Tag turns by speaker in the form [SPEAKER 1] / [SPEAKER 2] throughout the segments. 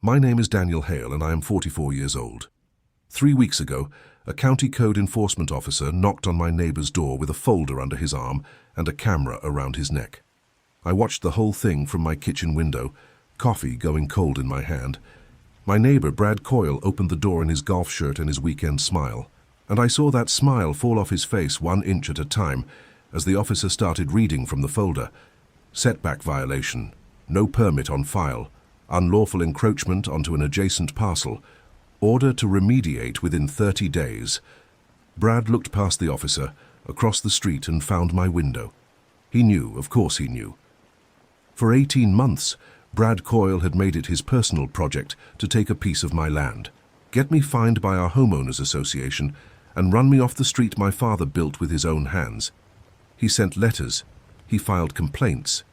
[SPEAKER 1] My name is Daniel Hale and I am 44 years old. 3 weeks ago, a county code enforcement officer knocked on my neighbor's door with a folder under his arm and a camera around his neck. I watched the whole thing from my kitchen window, coffee going cold in my hand. My neighbor, Brad Coyle, opened the door in his golf shirt and his weekend smile, and I saw that smile fall off his face 1 inch at a time as the officer started reading from the folder. Setback violation, no permit on file, unlawful encroachment onto an adjacent parcel, order to remediate within 30 days. Brad looked past the officer, across the street, and found my window. He knew, of course he knew. For 18 months, Brad Coyle had made it his personal project to take a piece of my land, get me fined by our homeowners association, and run me off the street my father built with his own hands. He sent letters. He filed complaints.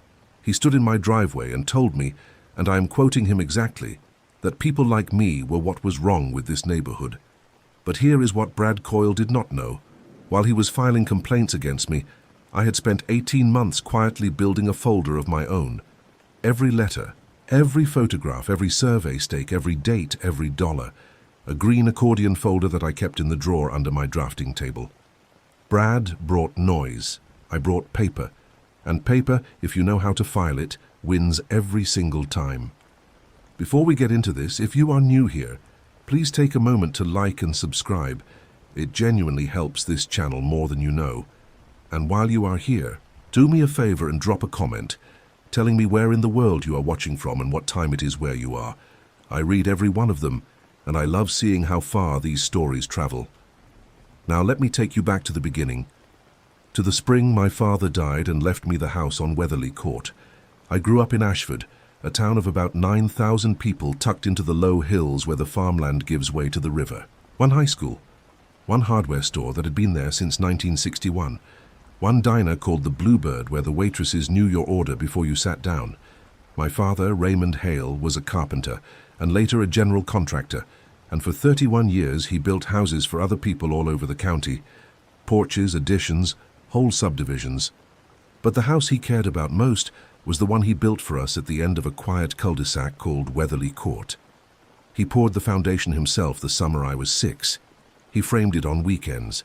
[SPEAKER 1] He stood in my driveway and told me, and I am quoting him exactly, that people like me were what was wrong with this neighborhood. But here is what Brad Coyle did not know. While he was filing complaints against me, I had spent 18 months quietly building a folder of my own. Every letter, every photograph, every survey stake, every date, every dollar. A green accordion folder that I kept in the drawer under my drafting table. Brad brought noise. I brought paper. And paper, if you know how to file it, wins every single time. Before we get into this, if you are new here, please take a moment to like and subscribe. It genuinely helps this channel more than you know. And while you are here, do me a favor and drop a comment telling me where in the world you are watching from and what time it is where you are. I read every one of them, and I love seeing how far these stories travel. Now let me take you back to the beginning. To the spring my father died and left me the house on Weatherly Court. I grew up in Ashford, a town of about 9,000 people tucked into the low hills where the farmland gives way to the river. One high school, one hardware store that had been there since 1961, one diner called the Bluebird where the waitresses knew your order before you sat down. My father, Raymond Hale, was a carpenter and later a general contractor, and for 31 years he built houses for other people all over the county, porches, additions, whole subdivisions. But the house he cared about most was the one he built for us at the end of a quiet cul-de-sac called Weatherly Court. He poured the foundation himself the summer I was 6. He framed it on weekends.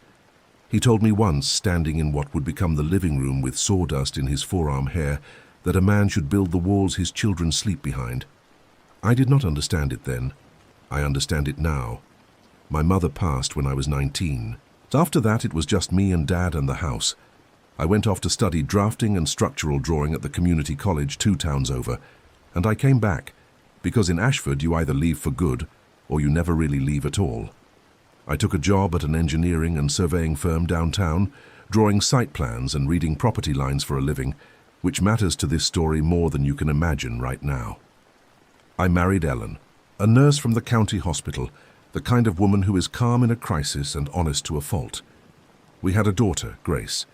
[SPEAKER 1] He told me once, standing in what would become the living room with sawdust in his forearm hair, that a man should build the walls his children sleep behind. I did not understand it then. I understand it now. My mother passed when I was 19. After that, it was just me and Dad and the house. I went off to study drafting and structural drawing at the community college 2 towns over, and I came back, because in Ashford you either leave for good or you never really leave at all. I took a job at an engineering and surveying firm downtown, drawing site plans and reading property lines for a living, which matters to this story more than you can imagine right now. I married Ellen, a nurse from the county hospital, the kind of woman who is calm in a crisis and honest to a fault. We had a daughter, Grace,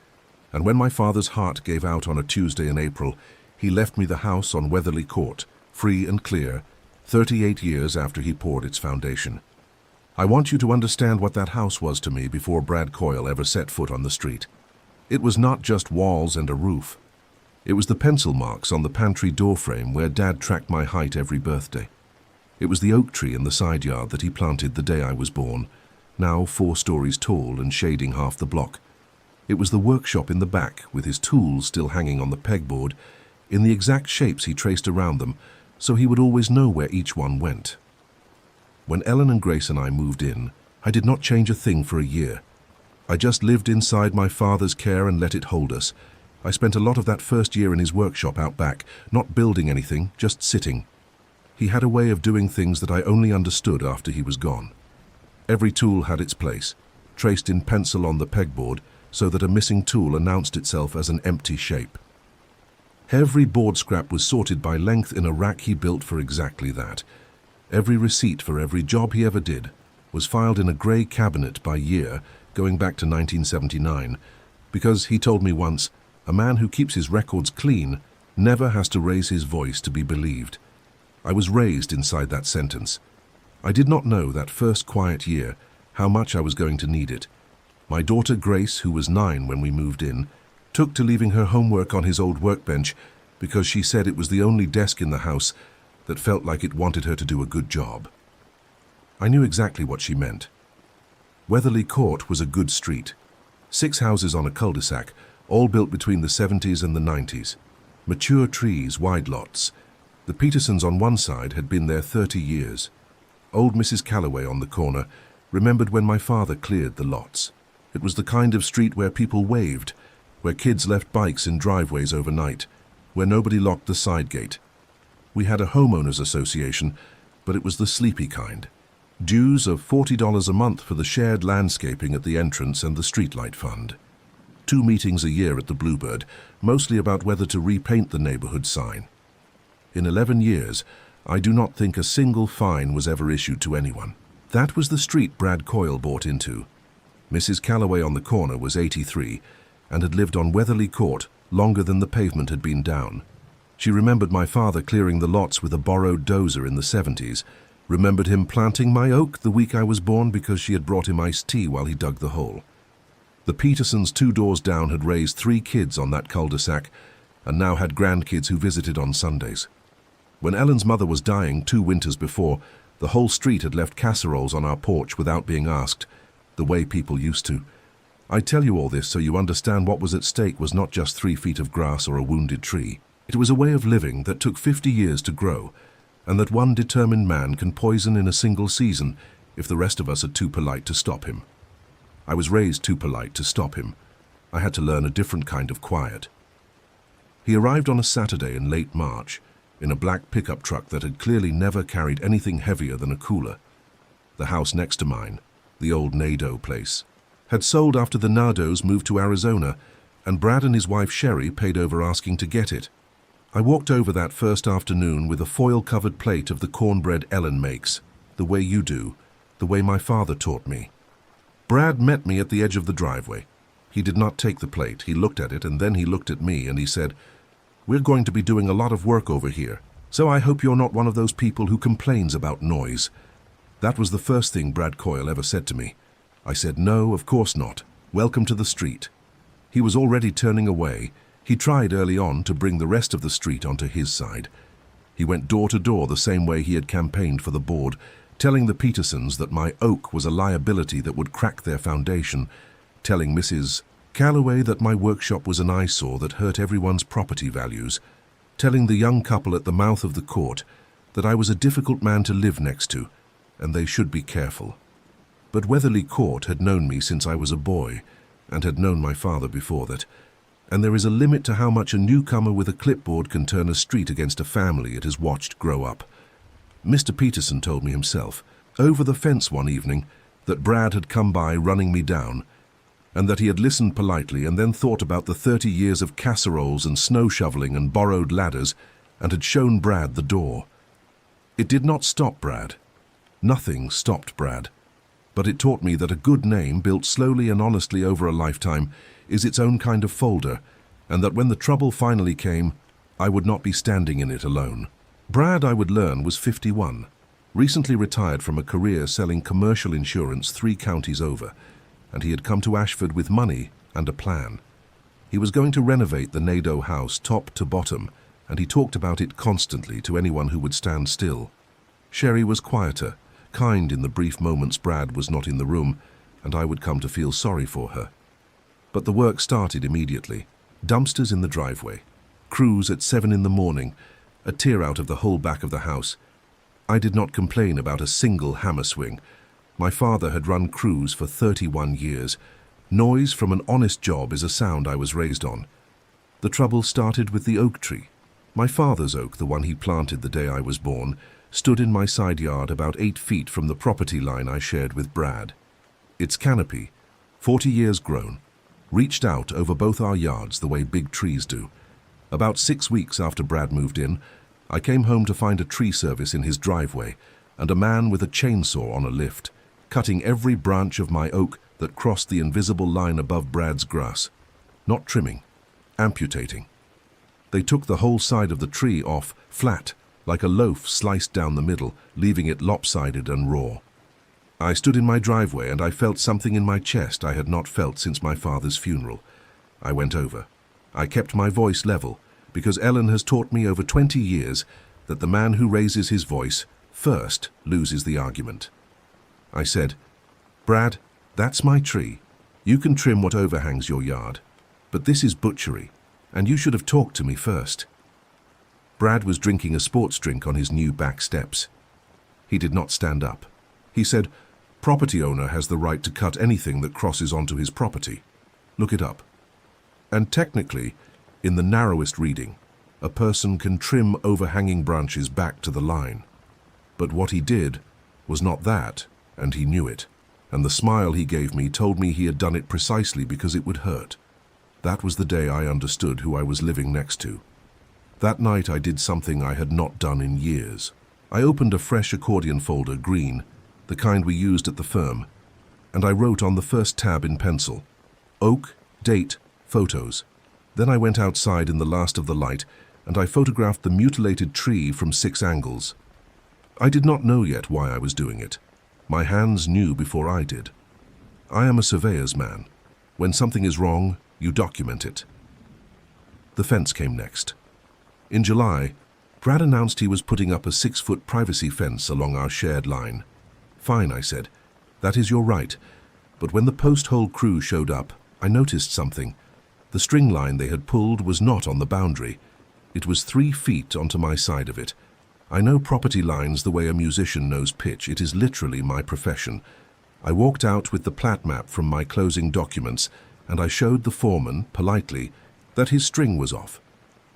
[SPEAKER 1] and when my father's heart gave out on a Tuesday in April, he left me the house on Weatherly Court, free and clear, 38 years after he poured its foundation. I want you to understand what that house was to me before Brad Coyle ever set foot on the street. It was not just walls and a roof. It was the pencil marks on the pantry doorframe where Dad tracked my height every birthday. It was the oak tree in the side yard that he planted the day I was born, now 4 stories tall and shading half the block. It was the workshop in the back, with his tools still hanging on the pegboard, in the exact shapes he traced around them, so he would always know where each one went. When Ellen and Grace and I moved in, I did not change a thing for a year. I just lived inside my father's care and let it hold us. I spent a lot of that first year in his workshop out back, not building anything, just sitting. He had a way of doing things that I only understood after he was gone. Every tool had its place, traced in pencil on the pegboard, so that a missing tool announced itself as an empty shape. Every board scrap was sorted by length in a rack he built for exactly that. Every receipt for every job he ever did was filed in a grey cabinet by year, going back to 1979, because he told me once, a man who keeps his records clean never has to raise his voice to be believed. I was raised inside that sentence. I did not know that first quiet year how much I was going to need it. My daughter Grace, who was 9 when we moved in, took to leaving her homework on his old workbench because she said it was the only desk in the house that felt like it wanted her to do a good job. I knew exactly what she meant. Weatherly Court was a good street. 6 houses on a cul-de-sac, all built between the 70s and the 90s. Mature trees, wide lots. The Petersons on one side had been there 30 years. Old Mrs. Calloway on the corner remembered when my father cleared the lots. It was the kind of street where people waved, where kids left bikes in driveways overnight, where nobody locked the side gate. We had a homeowners association, but it was the sleepy kind. Dues of $40 a month for the shared landscaping at the entrance and the streetlight fund. 2 meetings a year at the Bluebird, mostly about whether to repaint the neighborhood sign. In 11 years, I do not think a single fine was ever issued to anyone. That was the street Brad Coyle bought into. Mrs. Calloway on the corner was 83 and had lived on Weatherly Court longer than the pavement had been down. She remembered my father clearing the lots with a borrowed dozer in the 70s, remembered him planting my oak the week I was born because she had brought him iced tea while he dug the hole. The Petersons 2 doors down had raised 3 kids on that cul-de-sac and now had grandkids who visited on Sundays. When Ellen's mother was dying 2 winters before, the whole street had left casseroles on our porch without being asked, the way people used to. I tell you all this so you understand what was at stake was not just 3 feet of grass or a wounded tree. It was a way of living that took 50 years to grow, and that one determined man can poison in a single season if the rest of us are too polite to stop him. I was raised too polite to stop him. I had to learn a different kind of quiet. He arrived on a Saturday in late March, in a black pickup truck that had clearly never carried anything heavier than a cooler. The house next to mine, the old Nadeau place, had sold after the Nadeaus moved to Arizona, and Brad and his wife Sherry paid over asking to get it. I walked over that first afternoon with a foil-covered plate of the cornbread Ellen makes, the way you do, the way my father taught me. Brad met me at the edge of the driveway. He did not take the plate. He looked at it, and then he looked at me, and he said, "We're going to be doing a lot of work over here, so I hope you're not one of those people who complains about noise." That was the first thing Brad Coyle ever said to me. I said, "No, of course not. Welcome to the street." He was already turning away. He tried early on to bring the rest of the street onto his side. He went door to door the same way he had campaigned for the board, telling the Petersons that my oak was a liability that would crack their foundation, telling Mrs. Calloway that my workshop was an eyesore that hurt everyone's property values, telling the young couple at the mouth of the court that I was a difficult man to live next to, and they should be careful. But Weatherly Court had known me since I was a boy, and had known my father before that, and there is a limit to how much a newcomer with a clipboard can turn a street against a family it has watched grow up. Mr. Peterson told me himself, over the fence one evening, that Brad had come by running me down, and that he had listened politely and then thought about the 30 years of casseroles and snow shoveling and borrowed ladders, and had shown Brad the door. It did not stop Brad. Nothing stopped Brad. But it taught me that a good name, built slowly and honestly over a lifetime, is its own kind of folder, and that when the trouble finally came, I would not be standing in it alone. Brad, I would learn, was 51, recently retired from a career selling commercial insurance 3 counties over, and he had come to Ashford with money and a plan. He was going to renovate the Nadeau house top to bottom, and he talked about it constantly to anyone who would stand still. Sherry was quieter, kind in the brief moments Brad was not in the room, and I would come to feel sorry for her. But the work started immediately. Dumpsters in the driveway, crews at 7 in the morning, a tear out of the whole back of the house. I did not complain about a single hammer swing. My father had run crews for 31 years. Noise from an honest job is a sound I was raised on. The trouble started with the oak tree. My father's oak, the one he planted the day I was born, stood in my side yard about 8 feet from the property line I shared with Brad. Its canopy, 40 years grown, reached out over both our yards the way big trees do. About 6 weeks after Brad moved in, I came home to find a tree service in his driveway and a man with a chainsaw on a lift, cutting every branch of my oak that crossed the invisible line above Brad's grass. Not trimming, amputating. They took the whole side of the tree off, flat, like a loaf sliced down the middle, leaving it lopsided and raw. I stood in my driveway and I felt something in my chest I had not felt since my father's funeral. I went over. I kept my voice level, because Ellen has taught me over 20 years that the man who raises his voice first loses the argument. I said, "Brad, that's my tree. You can trim what overhangs your yard, but this is butchery, and you should have talked to me first." Brad was drinking a sports drink on his new back steps. He did not stand up. He said, "Property owner has the right to cut anything that crosses onto his property. Look it up. And technically, in the narrowest reading, a person can trim overhanging branches back to the line. But what he did was not that, and he knew it. And the smile he gave me told me he had done it precisely because it would hurt. That was the day I understood who I was living next to. That night I did something I had not done in years. I opened a fresh accordion folder, green, the kind we used at the firm, and I wrote on the first tab in pencil, oak, date, photos. Then I went outside in the last of the light and I photographed the mutilated tree from 6 angles. I did not know yet why I was doing it. My hands knew before I did. I am a surveyor's man. When something is wrong, you document it. The fence came next. In July, Brad announced he was putting up a 6-foot privacy fence along our shared line. "Fine," I said. "That is your right." But when the post-hole crew showed up, I noticed something. The string line they had pulled was not on the boundary. It was 3 feet onto my side of it. I know property lines the way a musician knows pitch. It is literally my profession. I walked out with the plat map from my closing documents, and I showed the foreman, politely, that his string was off.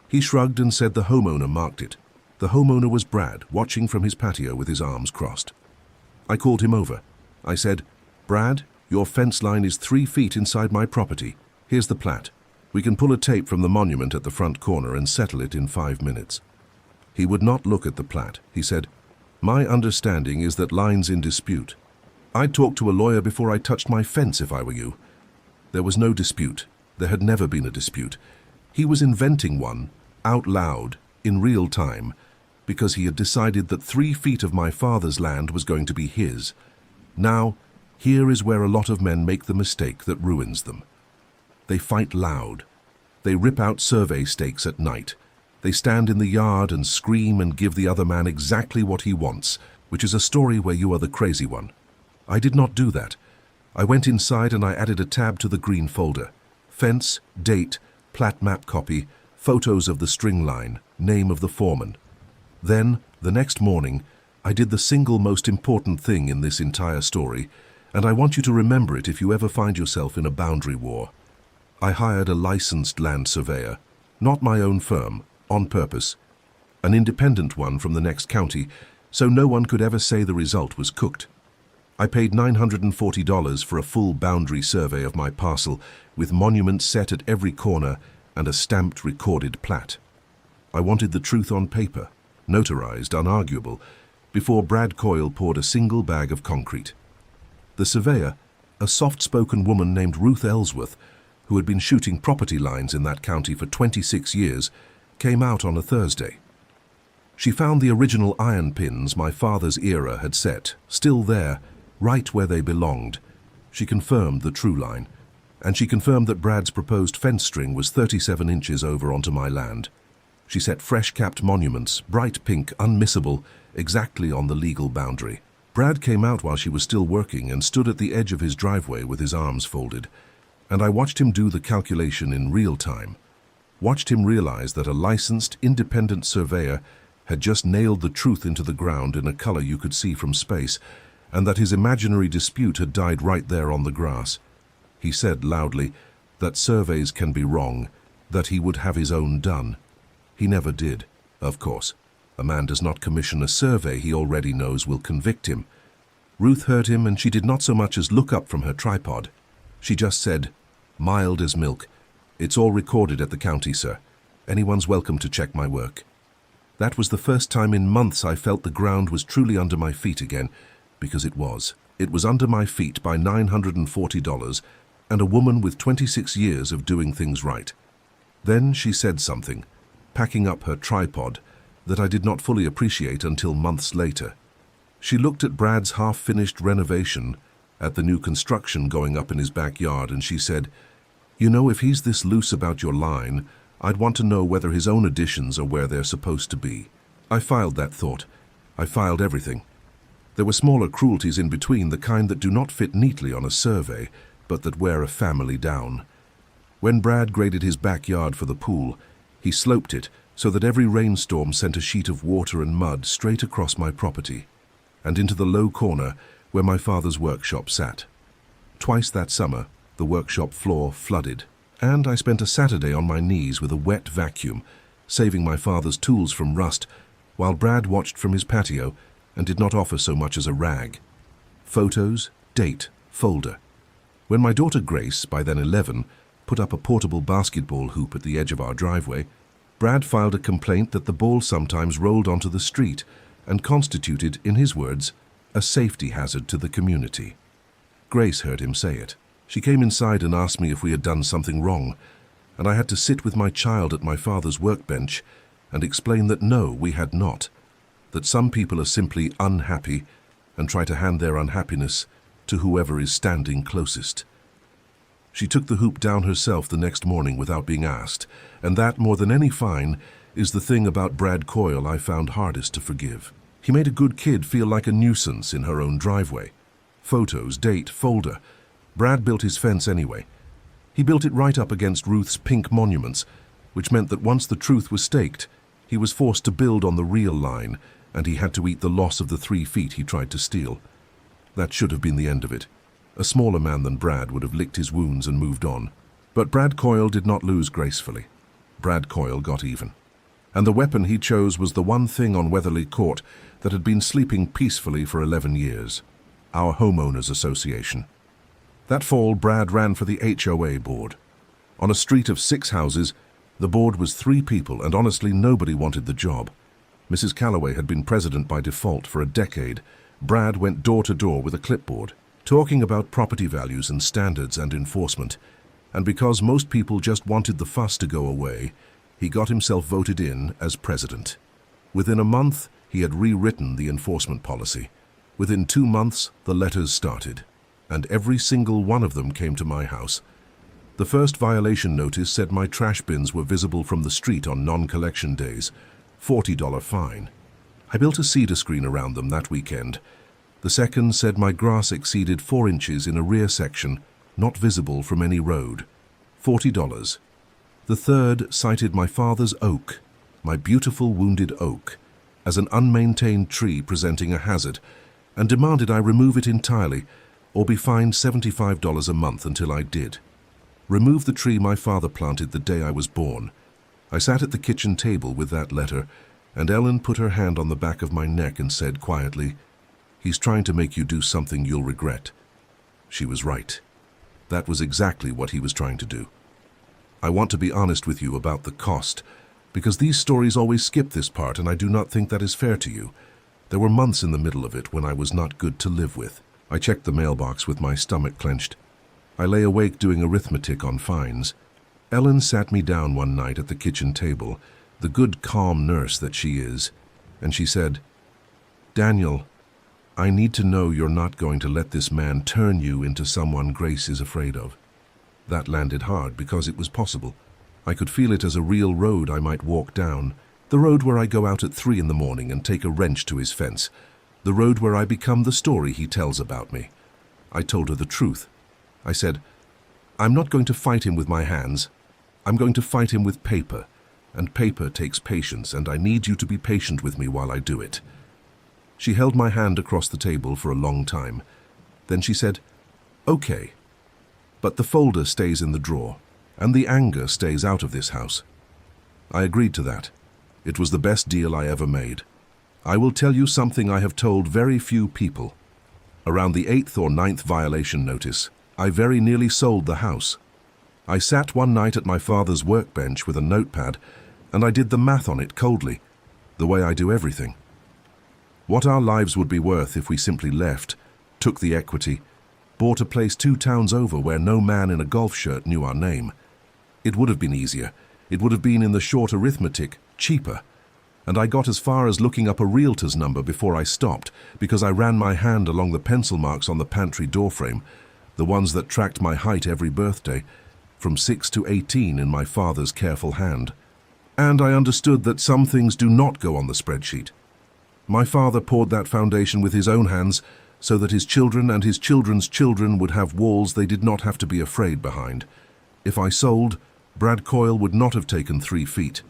[SPEAKER 1] He shrugged and said the homeowner marked it. The homeowner was Brad, watching from his patio with his arms crossed. I called him over. I said, "Brad, your fence line is 3 feet inside my property. Here's the plat. We can pull a tape from the monument at the front corner and settle it in 5 minutes. He would not look at the plat. He said, "My understanding is that line's in dispute. I'd talk to a lawyer before I touched my fence if I were you." There was no dispute. There had never been a dispute. He was inventing one, out loud, in real time, because he had decided that 3 feet of my father's land was going to be his. Now, here is where a lot of men make the mistake that ruins them. They fight loud. They rip out survey stakes at night. They stand in the yard and scream and give the other man exactly what he wants, which is a story where you are the crazy one. I did not do that. I went inside and I added a tab to the green folder. Fence, date, plat map copy, photos of the string line, name of the foreman. Then, the next morning, I did the single most important thing in this entire story, and I want you to remember it if you ever find yourself in a boundary war. I hired a licensed land surveyor, not my own firm, on purpose, an independent one from the next county, so no one could ever say the result was cooked. I paid $940 for a full boundary survey of my parcel, with monuments set at every corner and a stamped recorded plat. I wanted the truth on paper, notarized, unarguable, before Brad Coyle poured a single bag of concrete. The surveyor, a soft-spoken woman named Ruth Ellsworth, who had been shooting property lines in that county for 26 years, came out on a Thursday. She found the original iron pins my father's era had set, still there, right where they belonged. She confirmed the true line, and she confirmed that Brad's proposed fence string was 37 inches over onto my land. She set fresh-capped monuments, bright pink, unmissable, exactly on the legal boundary. Brad came out while she was still working and stood at the edge of his driveway with his arms folded, and I watched him do the calculation in real time. Watched him realize that a licensed, independent surveyor had just nailed the truth into the ground in a color you could see from space, and that his imaginary dispute had died right there on the grass. He said loudly that surveys can be wrong, that he would have his own done. He never did, of course. A man does not commission a survey he already knows will convict him. Ruth heard him, and she did not so much as look up from her tripod. She just said, "Mild as milk. It's all recorded at the county, sir. Anyone's welcome to check my work." That was the first time in months I felt the ground was truly under my feet again, because it was. It was under my feet by $940, and a woman with 26 years of doing things right. Then she said something, packing up her tripod, that I did not fully appreciate until months later. She looked at Brad's half-finished renovation, at the new construction going up in his backyard, and she said, "You know, if he's this loose about your line, I'd want to know whether his own additions are where they're supposed to be." I filed that thought. I filed everything. There were smaller cruelties in between, the kind that do not fit neatly on a survey, but that wear a family down. When Brad graded his backyard for the pool, he sloped it so that every rainstorm sent a sheet of water and mud straight across my property and into the low corner where my father's workshop sat. Twice that summer, the workshop floor flooded, and I spent a Saturday on my knees with a wet vacuum, saving my father's tools from rust, while Brad watched from his patio and did not offer so much as a rag. Photos, date, folder. When my daughter Grace, by then 11, put up a portable basketball hoop at the edge of our driveway, Brad filed a complaint that the ball sometimes rolled onto the street and constituted, in his words, a safety hazard to the community. Grace heard him say it. She came inside and asked me if we had done something wrong, and I had to sit with my child at my father's workbench and explain that no, we had not, that some people are simply unhappy and try to hand their unhappiness to whoever is standing closest. She took the hoop down herself the next morning without being asked, and that, more than any fine, is the thing about Brad Coyle I found hardest to forgive. He made a good kid feel like a nuisance in her own driveway. Photos, date, folder. Brad built his fence anyway. He built it right up against Ruth's pink monuments, which meant that once the truth was staked, he was forced to build on the real line, and he had to eat the loss of the 3 feet he tried to steal. That should have been the end of it. A smaller man than Brad would have licked his wounds and moved on. But Brad Coyle did not lose gracefully. Brad Coyle got even. And the weapon he chose was the one thing on Weatherly Court that had been sleeping peacefully for 11 years. Our homeowners association. That fall, Brad ran for the HOA board. On a street of 6 houses, the board was 3 people, and honestly nobody wanted the job. Mrs. Calloway had been president by default for a decade. Brad went door to door with a clipboard, talking about property values and standards and enforcement. And because most people just wanted the fuss to go away, he got himself voted in as president. Within a month, he had rewritten the enforcement policy. Within 2 months, the letters started, and every single one of them came to my house. The first violation notice said my trash bins were visible from the street on non-collection days. $40 fine. I built a cedar screen around them that weekend. The second said my grass exceeded 4 inches in a rear section, not visible from any road. $40. The third cited my father's oak, my beautiful wounded oak, as an unmaintained tree presenting a hazard, and demanded I remove it entirely or be fined $75 a month until I did. Remove the tree my father planted the day I was born. I sat at the kitchen table with that letter, and Ellen put her hand on the back of my neck and said quietly, "He's trying to make you do something you'll regret." She was right. That was exactly what he was trying to do. I want to be honest with you about the cost, because these stories always skip this part, and I do not think that is fair to you. There were months in the middle of it when I was not good to live with. I checked the mailbox with my stomach clenched. I lay awake doing arithmetic on fines. Ellen sat me down one night at the kitchen table, the good, calm nurse that she is, and she said, "Daniel, I need to know you're not going to let this man turn you into someone Grace is afraid of." That landed hard because it was possible. I could feel it as a real road I might walk down, the road where I go out at 3 in the morning and take a wrench to his fence, the road where I become the story he tells about me. I told her the truth. I said, "I'm not going to fight him with my hands. I'm going to fight him with paper, and paper takes patience, and I need you to be patient with me while I do it." She held my hand across the table for a long time. Then she said, "Okay, but the folder stays in the drawer, and the anger stays out of this house." I agreed to that. It was the best deal I ever made. I will tell you something I have told very few people. Around the 8th or 9th violation notice, I very nearly sold the house. I sat one night at my father's workbench with a notepad, and I did the math on it coldly, the way I do everything. What our lives would be worth if we simply left, took the equity, bought a place 2 towns over where no man in a golf shirt knew our name. It would have been easier. It would have been, in the short arithmetic, cheaper. And I got as far as looking up a realtor's number before I stopped, because I ran my hand along the pencil marks on the pantry doorframe, the ones that tracked my height every birthday, from 6 to 18 in my father's careful hand. And I understood that some things do not go on the spreadsheet. My father poured that foundation with his own hands so that his children and his children's children would have walls they did not have to be afraid behind. If I sold, Brad Coyle would not have taken 3 feet.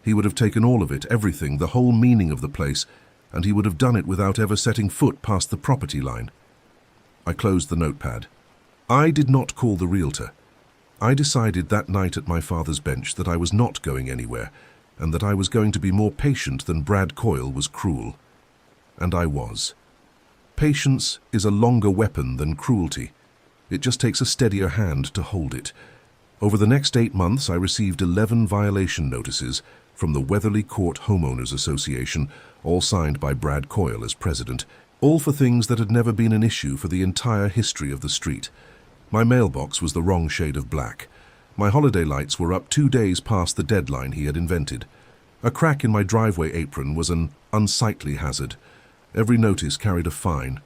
[SPEAKER 1] He would have taken all of it, everything, the whole meaning of the place, and he would have done it without ever setting foot past the property line. I closed the notepad. I did not call the realtor. I decided that night at my father's bench that I was not going anywhere, and that I was going to be more patient than Brad Coyle was cruel. And I was. Patience is a longer weapon than cruelty. It just takes a steadier hand to hold it. Over the next 8 months, I received 11 violation notices from the Weatherly Court Homeowners Association, all signed by Brad Coyle as president, all for things that had never been an issue for the entire history of the street. My mailbox was the wrong shade of black. My holiday lights were up 2 days past the deadline he had invented. A crack in my driveway apron was an unsightly hazard. Every notice carried a fine.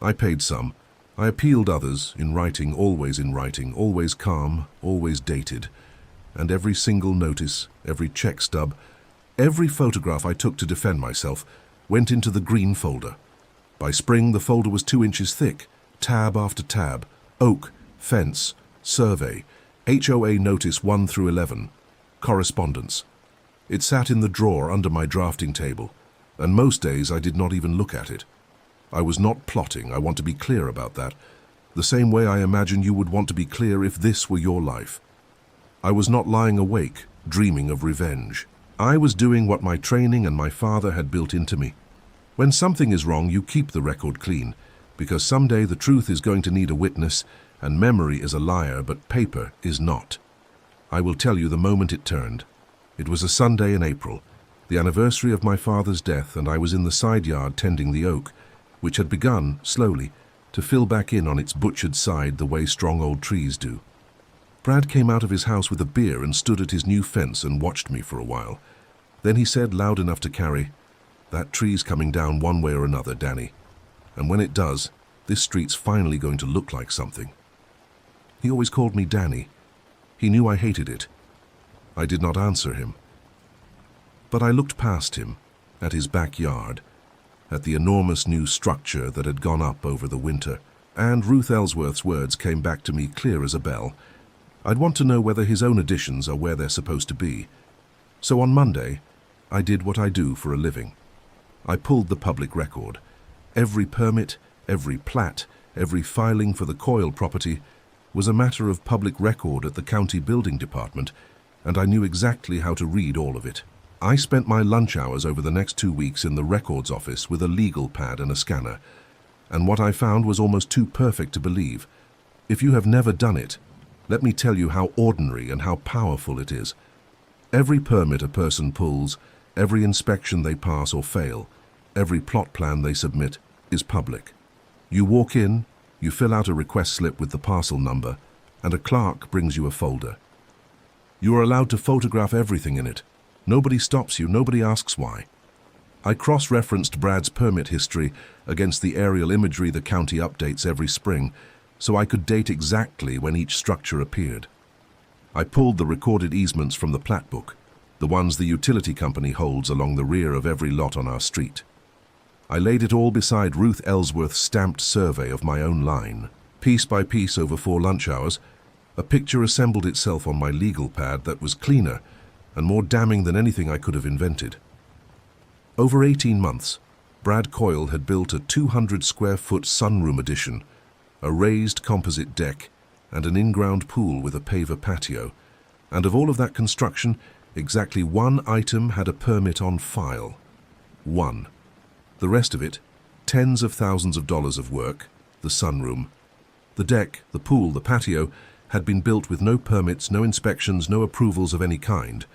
[SPEAKER 1] I paid some. I appealed others, in writing, always calm, always dated. And every single notice, every check stub, every photograph I took to defend myself went into the green folder. By spring, the folder was 2 inches thick, tab after tab, oak, fence, survey, HOA notice 1 through 11, correspondence. It sat in the drawer under my drafting table, and most days I did not even look at it. I was not plotting, I want to be clear about that, the same way I imagine you would want to be clear if this were your life. I was not lying awake, dreaming of revenge. I was doing what my training and my father had built into me. When something is wrong, you keep the record clean, because someday the truth is going to need a witness, and memory is a liar, but paper is not. I will tell you the moment it turned. It was a Sunday in April, the anniversary of my father's death, and I was in the side yard tending the oak, which had begun, slowly, to fill back in on its butchered side the way strong old trees do. Brad came out of his house with a beer and stood at his new fence and watched me for a while. Then he said, loud enough to carry, "That tree's coming down one way or another, Danny. And when it does, this street's finally going to look like something." He always called me Danny. He knew I hated it. I did not answer him. But I looked past him, at his backyard, at the enormous new structure that had gone up over the winter, and Ruth Ellsworth's words came back to me clear as a bell. I'd want to know whether his own additions are where they're supposed to be. So on Monday, I did what I do for a living. I pulled the public record. Every permit, every plat, every filing for the Coyle property was a matter of public record at the county building department, and I knew exactly how to read all of it. I spent my lunch hours over the next 2 weeks in the records office with a legal pad and a scanner, and what I found was almost too perfect to believe. If you have never done it, let me tell you how ordinary and how powerful it is. Every permit a person pulls, every inspection they pass or fail, every plot plan they submit is public. You walk in, you fill out a request slip with the parcel number, and a clerk brings you a folder. You are allowed to photograph everything in it. Nobody stops you, nobody asks why. I cross-referenced Brad's permit history against the aerial imagery the county updates every spring, so I could date exactly when each structure appeared. I pulled the recorded easements from the plat book, the ones the utility company holds along the rear of every lot on our street. I laid it all beside Ruth Ellsworth's stamped survey of my own line. Piece by piece over 4 lunch hours, a picture assembled itself on my legal pad that was cleaner and more damning than anything I could have invented. Over 18 months, Brad Coyle had built a 200-square-foot sunroom addition, a raised composite deck, and an in-ground pool with a paver patio. And of all of that construction, exactly 1 item had a permit on file. 1. The rest of it, tens of thousands of dollars of work, the sunroom. The deck, the pool, the patio, had been built with no permits, no inspections, no approvals of any kind.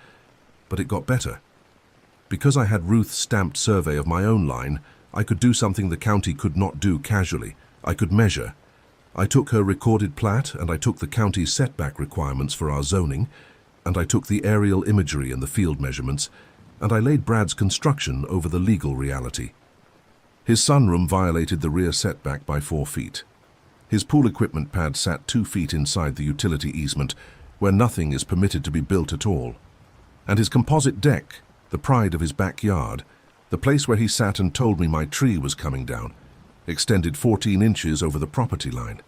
[SPEAKER 1] But it got better. Because I had Ruth's stamped survey of my own line, I could do something the county could not do casually. I could measure. I took her recorded plat, and I took the county's setback requirements for our zoning, and I took the aerial imagery and the field measurements, and I laid Brad's construction over the legal reality. His sunroom violated the rear setback by 4 feet. His pool equipment pad sat 2 feet inside the utility easement, where nothing is permitted to be built at all. And his composite deck, the pride of his backyard, the place where he sat and told me my tree was coming down, extended 14 inches over the property line,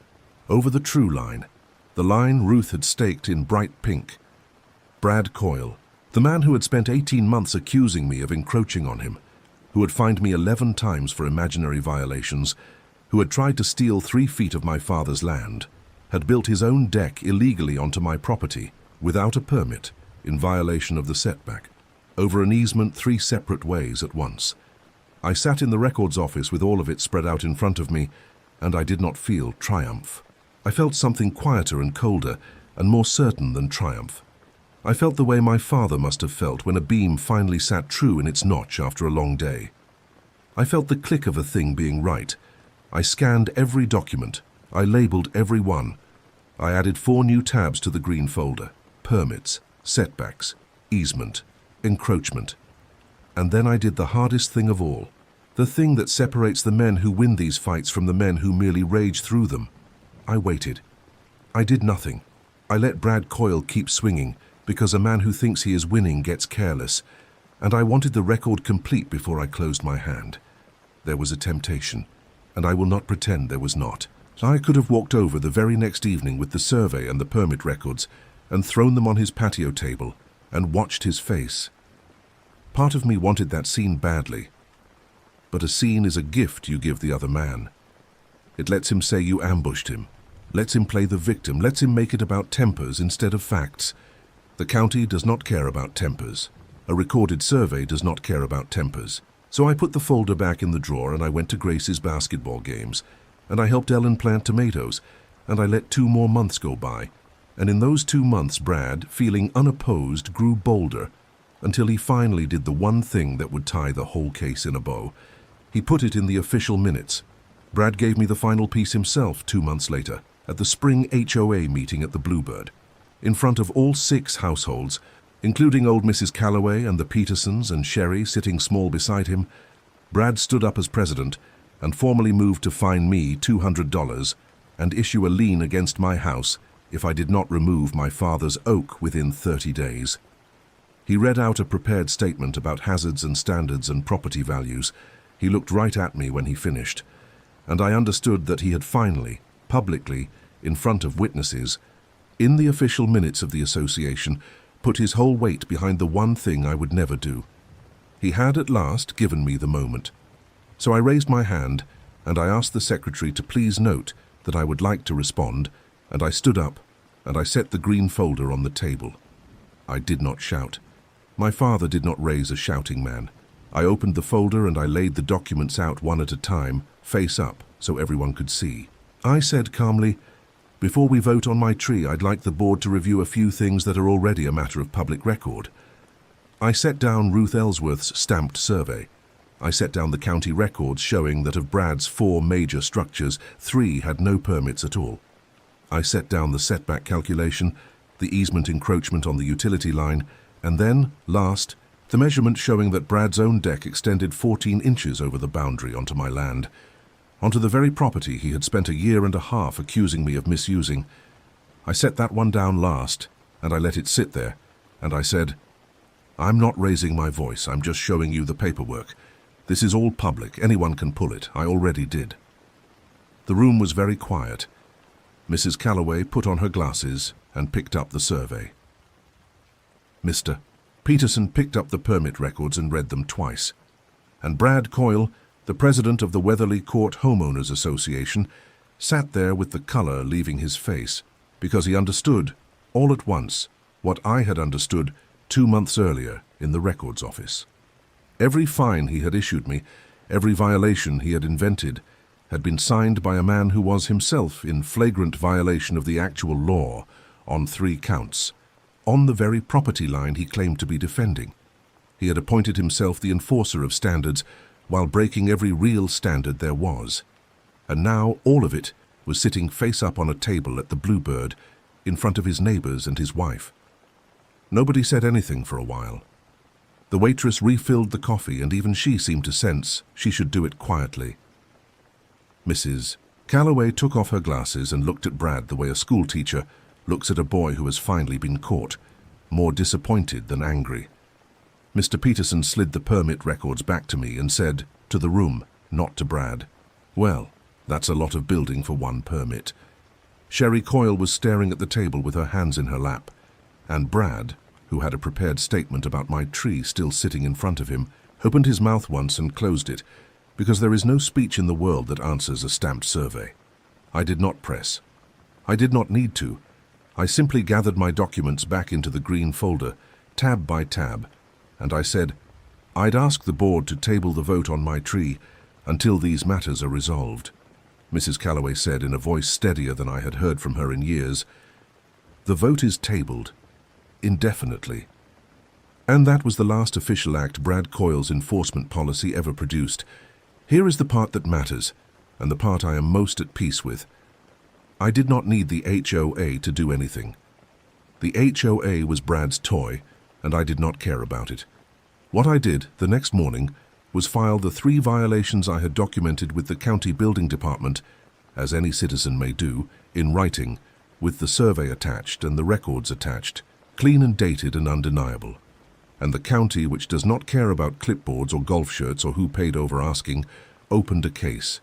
[SPEAKER 1] over the true line, the line Ruth had staked in bright pink. Brad Coyle, the man who had spent 18 months accusing me of encroaching on him, who had fined me 11 times for imaginary violations, who had tried to steal 3 feet of my father's land, had built his own deck illegally onto my property, without a permit, in violation of the setback, over an easement 3 separate ways at once. I sat in the records office with all of it spread out in front of me, and I did not feel triumph. I felt something quieter and colder, and more certain than triumph. I felt the way my father must have felt when a beam finally sat true in its notch after a long day. I felt the click of a thing being right. I scanned every document. I labeled every one. I added 4 new tabs to the green folder: permits, setbacks, easement, encroachment. And then I did the hardest thing of all, the thing that separates the men who win these fights from the men who merely rage through them. I waited. I did nothing. I let Brad Coyle keep swinging, because a man who thinks he is winning gets careless, and I wanted the record complete before I closed my hand. There was a temptation, and I will not pretend there was not. I could have walked over the very next evening with the survey and the permit records and thrown them on his patio table and watched his face. Part of me wanted that scene badly, but a scene is a gift you give the other man. It lets him say you ambushed him, lets him play the victim, lets him make it about tempers instead of facts. The county does not care about tempers. A recorded survey does not care about tempers. So I put the folder back in the drawer and I went to Grace's basketball games, and I helped Ellen plant tomatoes, and I let 2 more months go by. And in those 2 months, Brad, feeling unopposed, grew bolder, until he finally did the one thing that would tie the whole case in a bow. He put it in the official minutes. Brad gave me the final piece himself 2 months later, at the spring HOA meeting at the Bluebird. In front of all 6 households, including old Mrs. Calloway and the Petersons and Sherry sitting small beside him, Brad stood up as president and formally moved to fine me $200 and issue a lien against my house if I did not remove my father's oak within 30 days. He read out a prepared statement about hazards and standards and property values. He looked right at me when he finished, and I understood that he had finally, publicly, in front of witnesses, in the official minutes of the association, put his whole weight behind the one thing I would never do. He had at last given me the moment. So I raised my hand, and I asked the secretary to please note that I would like to respond, and I stood up, and I set the green folder on the table. I did not shout. My father did not raise a shouting man. I opened the folder and I laid the documents out one at a time, face up, so everyone could see. I said calmly, "Before we vote on my tree, I'd like the board to review a few things that are already a matter of public record." I set down Ruth Ellsworth's stamped survey. I set down the county records showing that of Brad's 4 major structures, 3 had no permits at all. I set down the setback calculation, the easement encroachment on the utility line, and then, last, the measurement showing that Brad's own deck extended 14 inches over the boundary onto my land, onto the very property he had spent 1.5 years accusing me of misusing. I set that one down last, and I let it sit there, and I said, "I'm not raising my voice, I'm just showing you the paperwork. This is all public, anyone can pull it, I already did." The room was very quiet. Mrs. Calloway put on her glasses and picked up the survey. Mr. Peterson picked up the permit records and read them twice. And Brad Coyle, the president of the Weatherly Court Homeowners Association, sat there with the color leaving his face, because he understood, all at once, what I had understood 2 months earlier in the records office. Every fine he had issued me, every violation he had invented, had been signed by a man who was himself in flagrant violation of the actual law on 3 counts, on the very property line he claimed to be defending. He had appointed himself the enforcer of standards while breaking every real standard there was. And now all of it was sitting face up on a table at the Bluebird in front of his neighbors and his wife. Nobody said anything for a while. The waitress refilled the coffee, and even she seemed to sense she should do it quietly. Mrs. Calloway took off her glasses and looked at Brad the way a schoolteacher looks at a boy who has finally been caught, more disappointed than angry. Mr. Peterson slid the permit records back to me and said, "To the room, not to Brad." Well, that's a lot of building for one permit. Sherry Coyle was staring at the table with her hands in her lap, and Brad, who had a prepared statement about my tree still sitting in front of him, opened his mouth once and closed it, because there is no speech in the world that answers a stamped survey. I did not press. I did not need to. I simply gathered my documents back into the green folder, tab by tab, and I said, I'd ask the board to table the vote on my tree until these matters are resolved. Mrs. Calloway said in a voice steadier than I had heard from her in years, "The vote is tabled, indefinitely." And that was the last official act Brad Coyle's enforcement policy ever produced. Here is the part that matters, and the part I am most at peace with. I did not need the HOA to do anything. The HOA was Brad's toy, and I did not care about it. What I did the next morning was file the 3 violations I had documented with the county building department, as any citizen may do, in writing, with the survey attached and the records attached, clean and dated and undeniable. And the county, which does not care about clipboards or golf shirts or who paid over asking, opened a case.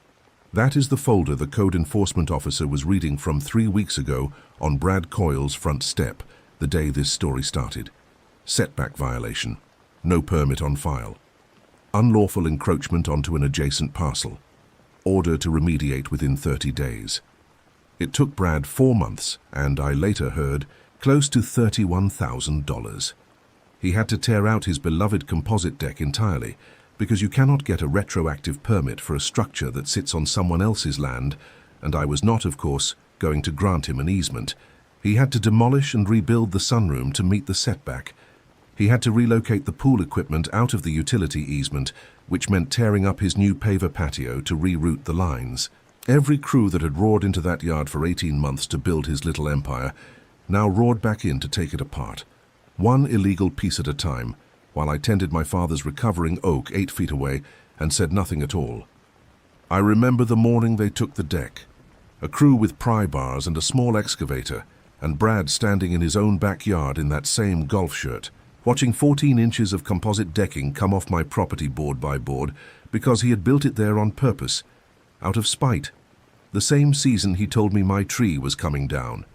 [SPEAKER 1] That is the folder the code enforcement officer was reading from 3 weeks ago on Brad Coyle's front step, the day this story started. Setback violation. No permit on file. Unlawful encroachment onto an adjacent parcel. Order to remediate within 30 days. It took Brad 4 months, and I later heard, close to $31,000. He had to tear out his beloved composite deck entirely, because you cannot get a retroactive permit for a structure that sits on someone else's land, and I was not, of course, going to grant him an easement. He had to demolish and rebuild the sunroom to meet the setback. He had to relocate the pool equipment out of the utility easement, which meant tearing up his new paver patio to reroute the lines. Every crew that had roared into that yard for 18 months to build his little empire now roared back in to take it apart. One illegal piece at a time, while I tended my father's recovering oak 8 feet away and said nothing at all. I remember the morning they took the deck. A crew with pry bars and a small excavator, and Brad standing in his own backyard in that same golf shirt, watching 14 inches of composite decking come off my property board by board because he had built it there on purpose, out of spite. The same season he told me my tree was coming down.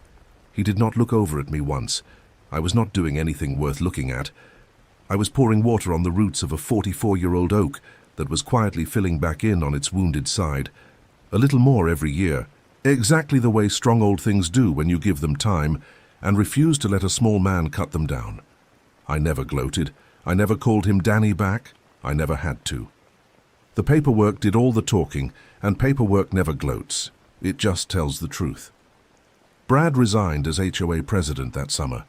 [SPEAKER 1] He did not look over at me once. I was not doing anything worth looking at. I was pouring water on the roots of a 44-year-old oak that was quietly filling back in on its wounded side. A little more every year, exactly the way strong old things do when you give them time and refuse to let a small man cut them down. I never gloated. I never called him Danny back. I never had to. The paperwork did all the talking, and paperwork never gloats. It just tells the truth. Brad resigned as HOA president that summer.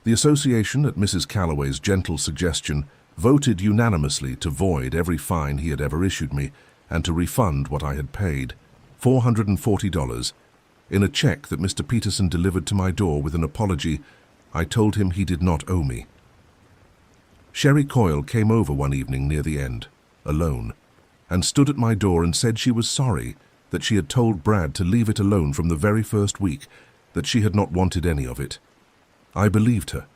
[SPEAKER 1] The association, at Mrs. Calloway's gentle suggestion, voted unanimously to void every fine he had ever issued me and to refund what I had paid, $440, in a check that Mr. Peterson delivered to my door with an apology. I told him he did not owe me. Sherry Coyle came over one evening near the end, alone, and stood at my door and said she was sorry that she had told Brad to leave it alone from the very first week, that she had not wanted any of it. I believed her.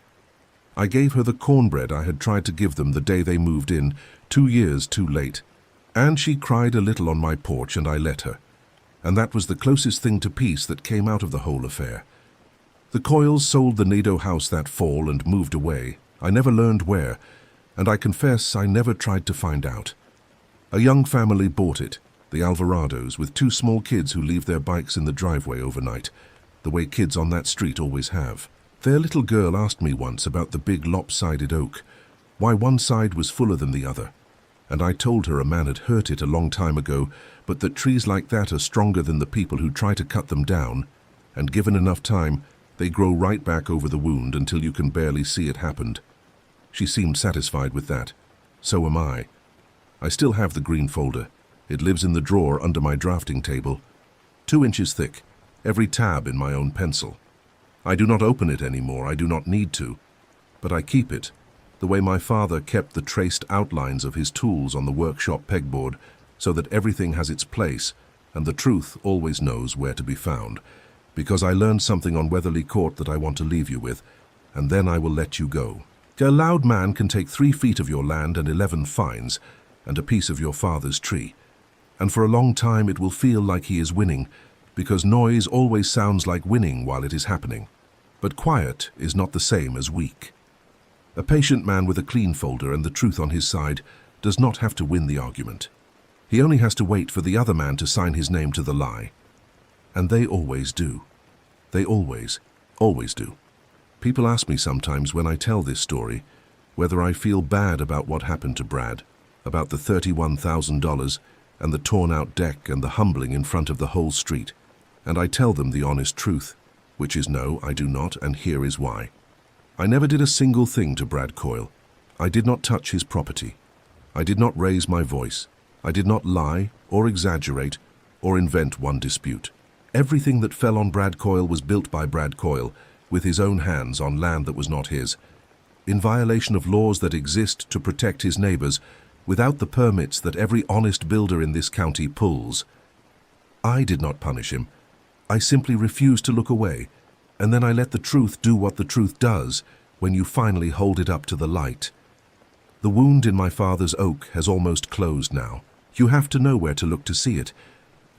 [SPEAKER 1] I gave her the cornbread I had tried to give them the day they moved in, 2 years too late, and she cried a little on my porch and I let her, and that was the closest thing to peace that came out of the whole affair. The Coyles sold the Nadeau house that fall and moved away. I never learned where, and I confess I never tried to find out. A young family bought it, the Alvarados, with 2 small kids who leave their bikes in the driveway overnight, the way kids on that street always have. Their little girl asked me once about the big lopsided oak, why one side was fuller than the other, and I told her a man had hurt it a long time ago, but that trees like that are stronger than the people who try to cut them down, and given enough time, they grow right back over the wound until you can barely see it happened. She seemed satisfied with that. So am I. I still have the green folder. It lives in the drawer under my drafting table, 2 inches thick, every tab in my own pencil. I do not open it anymore, I do not need to, but I keep it, the way my father kept the traced outlines of his tools on the workshop pegboard, so that everything has its place, and the truth always knows where to be found, because I learned something on Weatherly Court that I want to leave you with, and then I will let you go. A loud man can take 3 feet of your land and 11 fines, and a piece of your father's tree. And for a long time it will feel like he is winning, because noise always sounds like winning while it is happening. But quiet is not the same as weak. A patient man with a clean folder and the truth on his side does not have to win the argument. He only has to wait for the other man to sign his name to the lie. And they always do. They always do. People ask me sometimes when I tell this story whether I feel bad about what happened to Brad, about the $31,000 and the torn-out deck and the humbling in front of the whole street. And I tell them the honest truth, which is no, I do not, and here is why. I never did a single thing to Brad Coyle. I did not touch his property. I did not raise my voice. I did not lie or exaggerate or invent one dispute. Everything that fell on Brad Coyle was built by Brad Coyle with his own hands on land that was not his, in violation of laws that exist to protect his neighbors, without the permits that every honest builder in this county pulls. I did not punish him. I simply refused to look away, and then I let the truth do what the truth does when you finally hold it up to the light. The wound in my father's oak has almost closed now. You have to know where to look to see it,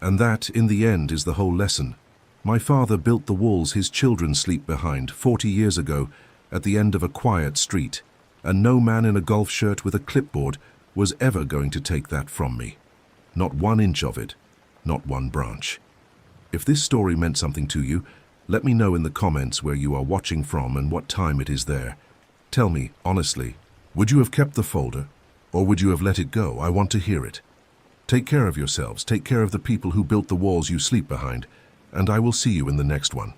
[SPEAKER 1] and that, in the end, is the whole lesson. My father built the walls his children sleep behind 40 years ago at the end of a quiet street, and no man in a golf shirt with a clipboard was ever going to take that from me. Not 1 inch of it, not 1 branch. If this story meant something to you, let me know in the comments where you are watching from and what time it is there. Tell me, honestly, would you have kept the folder, or would you have let it go? I want to hear it. Take care of yourselves, take care of the people who built the walls you sleep behind, and I will see you in the next one.